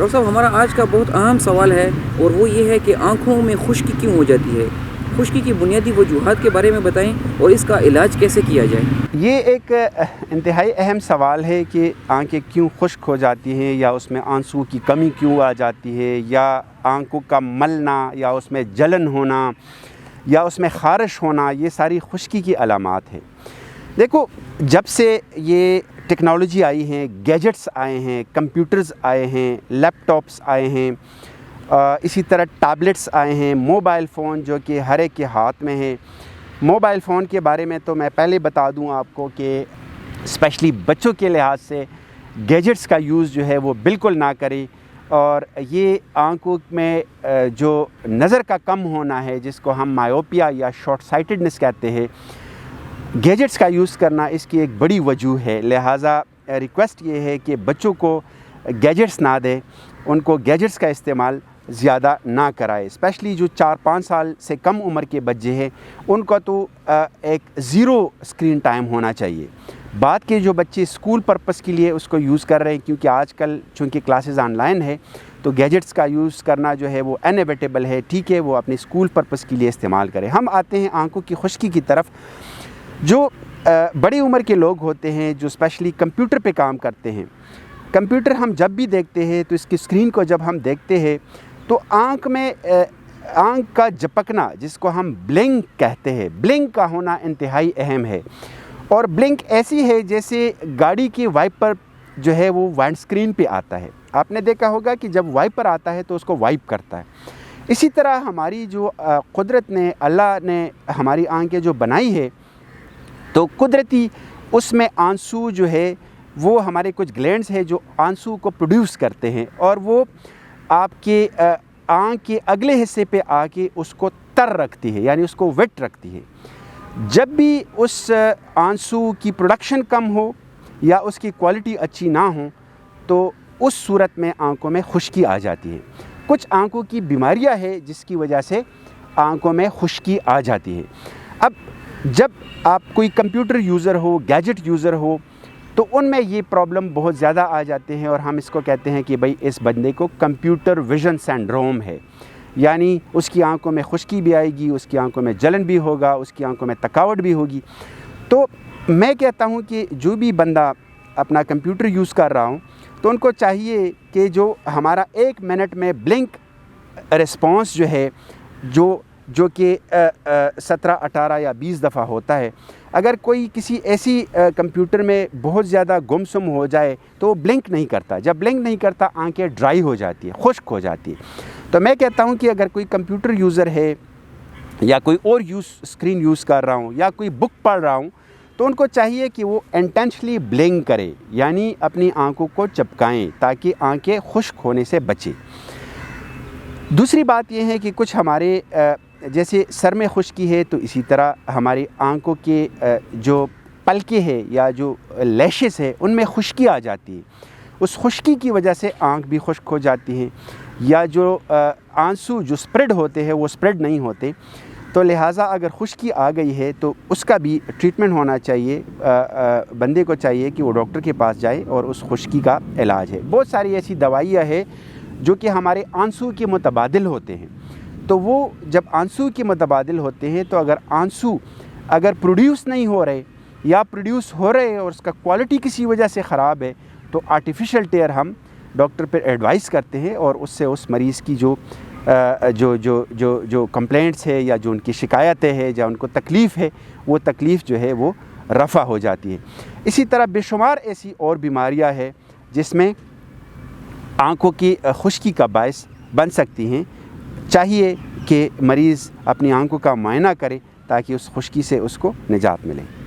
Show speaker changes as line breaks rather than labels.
Doctor صاحب ہمارا آج کا بہت اہم سوال ہے اور وہ یہ ہے کہ آنکھوں میں خشکی کیوں ہو جاتی ہے؟ خشکی کی بنیادی وجوہات کے بارے میں بتائیں اور اس کا علاج کیسے کیا جائے؟
یہ ایک انتہائی اہم سوال ہے کہ آنکھیں کیوں خشک ہو جاتی ہیں، یا اس میں آنسو کی کمی کیوں آ جاتی ہے، یا آنکھوں کا ملنا، یا اس میں جلن ہونا، یا اس میں خارش ہونا، یہ ساری خشکی کی علامات ہیں۔ دیکھو، جب سے یہ ٹیکنالوجی آئی ہیں، گیجٹس آئے ہیں، کمپیوٹرز آئے ہیں، لیپ ٹاپس آئے ہیں، اسی طرح ٹیبلٹس آئے ہیں، موبائل فون جو کہ ہر ایک کے ہاتھ میں ہیں۔ موبائل فون کے بارے میں تو میں پہلے بتا دوں آپ کو کہ اسپیشلی بچوں کے لحاظ سے گیجٹس کا یوز جو ہے وہ بالکل نہ کریں، اور یہ آنکھوں میں جو نظر کا کم ہونا ہے، جس کو ہم مائوپیا یا شارٹ سائٹڈنس کہتے ہیں، گیجٹس کا یوز کرنا اس کی ایک بڑی وجہ ہے۔ لہٰذا ریکویسٹ یہ ہے کہ بچوں کو گیجٹس نہ دیں، ان کو گیجٹس کا استعمال زیادہ نہ کرائے۔ اسپیشلی جو 4-5 سال سے کم عمر کے بچے ہیں، ان کا تو ایک زیرو اسکرین ٹائم ہونا چاہیے۔ بعد کے جو بچے اسکول پرپس کے لیے اس کو یوز کر رہے ہیں، کیونکہ آج کل چونکہ کلاسز آن لائن ہے، تو گیجٹس کا یوز کرنا جو ہے وہ انیویٹیبل ہے، ٹھیک ہے، وہ اپنے اسکول پرپس کے لیے استعمال کریں۔ ہم آتے ہیں آنکھوں کی خشکی کی طرف۔ جو بڑی عمر کے لوگ ہوتے ہیں، جو اسپیشلی کمپیوٹر پہ کام کرتے ہیں، کمپیوٹر ہم جب بھی دیکھتے ہیں تو اس کی اسکرین کو جب ہم دیکھتے ہیں تو آنکھ میں آنکھ کا جھپکنا، جس کو ہم بلنک کہتے ہیں، بلنک کا ہونا انتہائی اہم ہے۔ اور بلنک ایسی ہے جیسے گاڑی کی وائپر جو ہے وہ وائنڈ اسکرین پہ آتا ہے۔ آپ نے دیکھا ہوگا کہ جب وائپر آتا ہے تو اس کو وائپ کرتا ہے۔ اسی طرح ہماری جو قدرت نے، اللہ نے ہماری آنکھیں جو بنائی ہے، تو قدرتی اس میں آنسو جو ہے وہ ہمارے کچھ گلینڈز ہیں جو آنسو کو پروڈیوس کرتے ہیں، اور وہ آپ کے آنکھ کے اگلے حصے پہ آ کے اس کو تر رکھتی ہے، یعنی اس کو ویٹ رکھتی ہے۔ جب بھی اس آنسو کی پروڈکشن کم ہو یا اس کی کوالٹی اچھی نہ ہو، تو اس صورت میں آنکھوں میں خشکی آ جاتی ہے۔ کچھ آنکھوں کی بیماریاں ہیں جس کی وجہ سے آنکھوں میں خشکی آ جاتی ہے۔ اب جب آپ کوئی کمپیوٹر یوزر ہو، گیجٹ یوزر ہو، تو ان میں یہ پرابلم بہت زیادہ آ جاتے ہیں، اور ہم اس کو کہتے ہیں کہ بھئی اس بندے کو کمپیوٹر ویژن سنڈروم ہے، یعنی اس کی آنکھوں میں خشکی بھی آئے گی، اس کی آنکھوں میں جلن بھی ہوگا، اس کی آنکھوں میں تھکاوٹ بھی ہوگی۔ تو میں کہتا ہوں کہ جو بھی بندہ اپنا کمپیوٹر یوز کر رہا ہوں، تو ان کو چاہیے کہ جو ہمارا 1 منٹ میں بلنک رسپانس جو ہے، جو کہ 17, 18 یا 20 دفعہ ہوتا ہے، اگر کوئی کسی ایسی کمپیوٹر میں بہت زیادہ گمسم ہو جائے تو وہ بلنک نہیں کرتا۔ جب بلنک نہیں کرتا، آنکھیں ڈرائی ہو جاتی ہے، خشک ہو جاتی ہے۔ تو میں کہتا ہوں کہ اگر کوئی کمپیوٹر یوزر ہے، یا کوئی اور اسکرین یوز کر رہا ہوں، یا کوئی بک پڑھ رہا ہوں، تو ان کو چاہیے کہ وہ انٹینشنلی بلنک کرے، یعنی اپنی آنکھوں کو چپکائیں تاکہ آنکھیں خشک ہونے سے بچیں۔ دوسری بات یہ ہے کہ کچھ ہمارے جیسے سر میں خشکی ہے، تو اسی طرح ہماری آنکھوں کے جو پلکیں ہیں یا جو لیشز ہے، ان میں خشکی آ جاتی ہے۔ اس خشکی کی وجہ سے آنکھ بھی خشک ہو جاتی ہیں، یا جو آنسو جو سپریڈ ہوتے ہیں وہ سپریڈ نہیں ہوتے۔ تو لہٰذا اگر خشکی آ گئی ہے تو اس کا بھی ٹریٹمنٹ ہونا چاہیے، بندے کو چاہیے کہ وہ ڈاکٹر کے پاس جائے اور اس خشکی کا علاج ہے۔ بہت ساری ایسی دوائیاں ہیں جو کہ ہمارے آنسو کے متبادل ہوتے ہیں۔ تو وہ جب آنسو کے متبادل ہوتے ہیں، تو اگر آنسو پروڈیوس نہیں ہو رہے، یا پروڈیوس ہو رہے ہیں اور اس کا کوالٹی کسی وجہ سے خراب ہے، تو آرٹیفیشل ٹیئر ہم ڈاکٹر پہ ایڈوائز کرتے ہیں، اور اس سے اس مریض کی جو کمپلینٹس ہے، یا جو ان کی شکایتیں ہیں، یا ان کو تکلیف ہے، وہ تکلیف جو ہے وہ رفع ہو جاتی ہے۔ اسی طرح بے شمار ایسی اور بیماریاں ہیں جس میں آنکھوں کی خشکی کا باعث بن سکتی ہیں۔ چاہیے کہ مریض اپنی آنکھوں کا معائنہ کرے تاکہ اس خشکی سے اس کو نجات ملے۔